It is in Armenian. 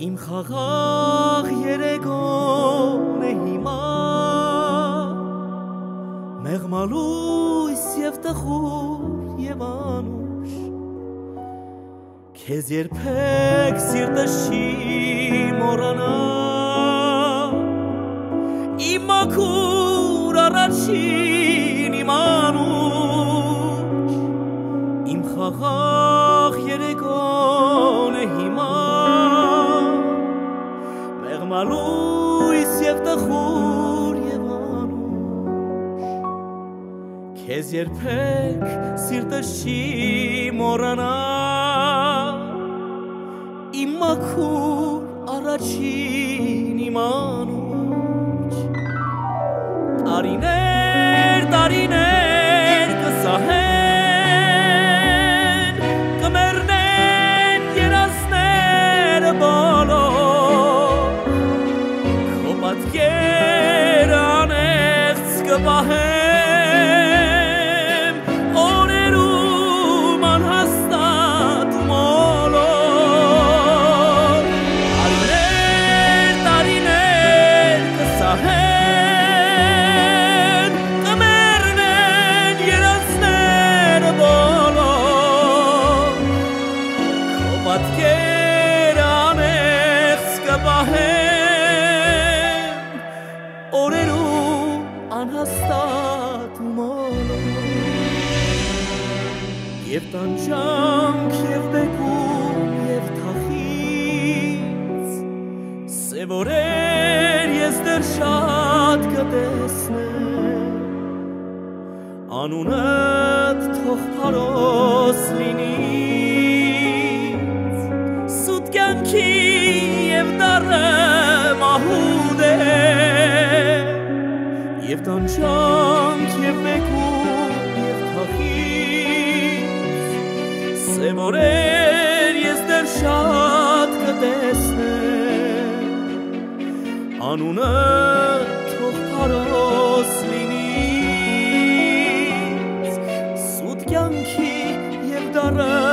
Իմ խաղաղ երեգոն է հիմա մեղմալույս և տխուր և անուշ Քեզ երբեք սիրտս չի մոռանա Իմ մաքուր առաջին իմ անուշ Իմ խաղաղ երեգոն է հիմա Մեղմալույս և տխուր և անուշ Քեզ երբեք սիրտս չի մոռանա Իմ մաքուր առաջին իմ անուշ Տարիներ, տարիներ կսահեն Կմեռնեն երազները բոլոր Քո պատկերը անեղծ կպահեմ Օրերում անհաստատ ու մոլոր Տարիներ, տարիներ կսահեն Կմեռնեն երազները բոլոր Քո պատկերը անեղծ կպահեմ Օրերում անհաստատ ու մոլոր Եվ տանջանք և բեկում և թախից Սև օրեր ես դեռ շատ կտեսնեմ Անունդ թող փարոս լինի Սուտ կյանքի և դառը մահուդ է Եվ տանջանք և բեկում և թախից Սև օրեր ես դեռ շատ կտեսնեմ Անունը թող փարոս լինի Սուտ կյանքի և դառը